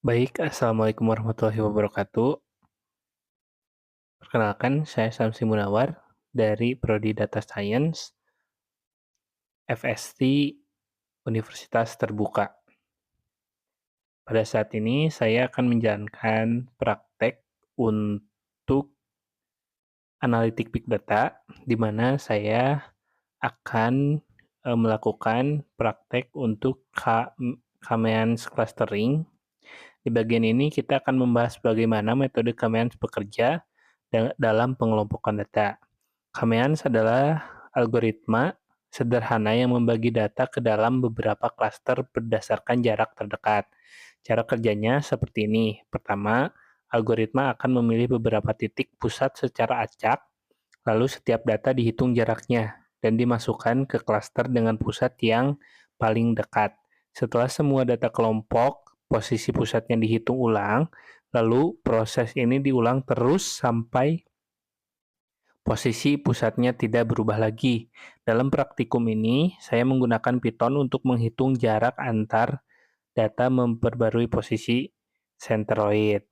Baik, Assalamualaikum warahmatullahi wabarakatuh. Perkenalkan, saya Samsi Munawar dari Prodi Data Science, FST Universitas Terbuka. Pada saat ini, saya akan menjalankan praktek untuk analitik big data, di mana saya akan melakukan praktek untuk K-means clustering. Di bagian ini kita akan membahas bagaimana metode K-means bekerja dalam pengelompokan data. K-means adalah algoritma sederhana yang membagi data ke dalam beberapa klaster berdasarkan jarak terdekat. Cara kerjanya seperti ini. Pertama, algoritma akan memilih beberapa titik pusat secara acak, lalu setiap data dihitung jaraknya dan dimasukkan ke klaster dengan pusat yang paling dekat. Setelah semua data kelompok, posisi pusatnya dihitung ulang, lalu proses ini diulang terus sampai posisi pusatnya tidak berubah lagi. Dalam praktikum ini, saya menggunakan Python untuk menghitung jarak antar data memperbarui posisi sentroid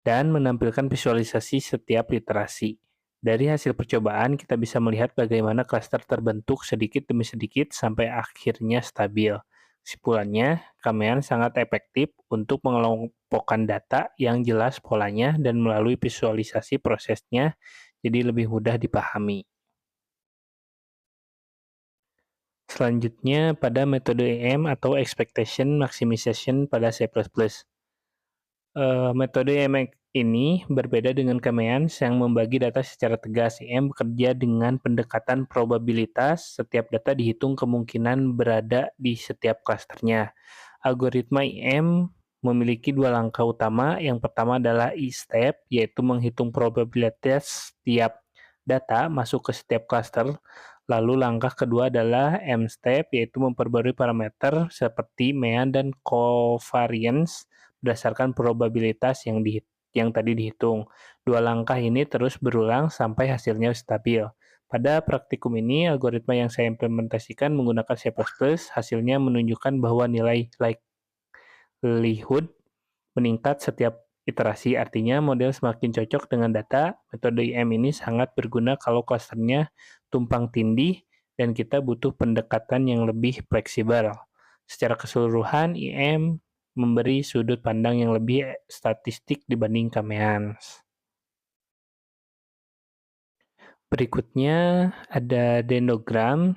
dan menampilkan visualisasi setiap literasi. Dari hasil percobaan, kita bisa melihat bagaimana klaster terbentuk sedikit demi sedikit sampai akhirnya stabil. Kesimpulannya, K-means sangat efektif untuk mengelompokkan data yang jelas polanya dan melalui visualisasi prosesnya jadi lebih mudah dipahami. Selanjutnya pada metode EM atau Expectation Maximization pada C++. Metode EM ini berbeda dengan K-means yang membagi data secara tegas. EM bekerja dengan pendekatan probabilitas, setiap data dihitung kemungkinan berada di setiap klasternya. Algoritma EM memiliki dua langkah utama. Yang pertama adalah E-step, yaitu menghitung probabilitas setiap data masuk ke setiap klaster. Lalu langkah kedua adalah M-step, yaitu memperbarui parameter seperti mean dan covariance berdasarkan probabilitas yang tadi dihitung. Dua langkah ini terus berulang sampai hasilnya stabil. Pada praktikum ini, algoritma yang saya implementasikan menggunakan C++, hasilnya menunjukkan bahwa nilai likelihood meningkat setiap iterasi. Artinya, model semakin cocok dengan data. Metode IM ini sangat berguna kalau klasternya tumpang tindih dan kita butuh pendekatan yang lebih fleksibel. Secara keseluruhan, IM memberi sudut pandang yang lebih statistik dibanding K-means. Berikutnya ada dendrogram.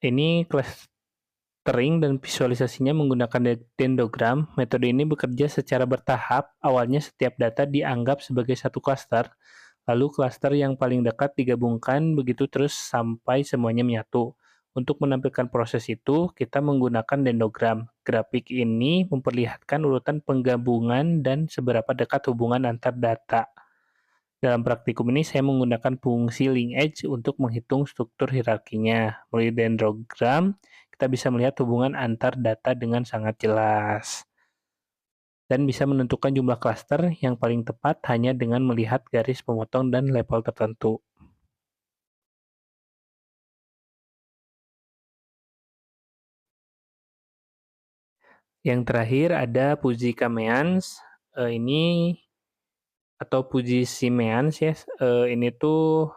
Ini clustering dan visualisasinya menggunakan dendrogram. Metode ini bekerja secara bertahap. Awalnya setiap data dianggap sebagai satu klaster, lalu klaster yang paling dekat digabungkan, begitu terus sampai semuanya menyatu. Untuk menampilkan proses itu, kita menggunakan dendrogram. Grafik ini memperlihatkan urutan penggabungan dan seberapa dekat hubungan antar data. Dalam praktikum ini, saya menggunakan fungsi linkage untuk menghitung struktur hierarkinya. Melalui dendrogram, kita bisa melihat hubungan antar data dengan sangat jelas. Dan bisa menentukan jumlah klaster yang paling tepat hanya dengan melihat garis pemotong dan level tertentu. Yang terakhir ada Puji K-means. Ini atau Puji Si-means ya. Ini tuh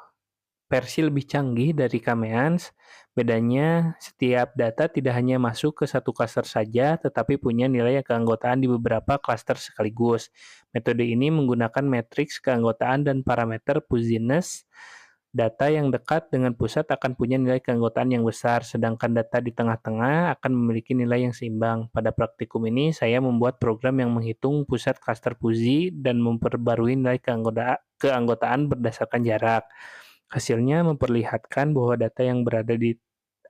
versi lebih canggih dari K-means. Bedanya, setiap data tidak hanya masuk ke satu klaster saja, tetapi punya nilai keanggotaan di beberapa klaster sekaligus. Metode ini menggunakan matriks keanggotaan dan parameter fuzziness. Data yang dekat dengan pusat akan punya nilai keanggotaan yang besar, sedangkan data di tengah-tengah akan memiliki nilai yang seimbang. Pada praktikum ini, saya membuat program yang menghitung pusat klaster fuzzy dan memperbarui nilai keanggotaan berdasarkan jarak. Hasilnya memperlihatkan bahwa data yang berada di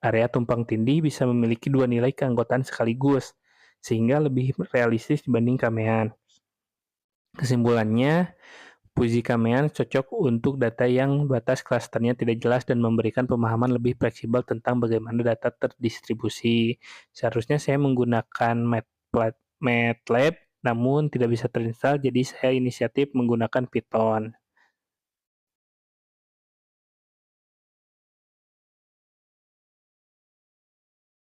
area tumpang tindih bisa memiliki dua nilai keanggotaan sekaligus, sehingga lebih realistis dibanding K-means. Kesimpulannya, Puji K-means cocok untuk data yang batas klasternya tidak jelas dan memberikan pemahaman lebih fleksibel tentang bagaimana data terdistribusi. Seharusnya saya menggunakan MATLAB, namun tidak bisa terinstall, jadi saya inisiatif menggunakan Python.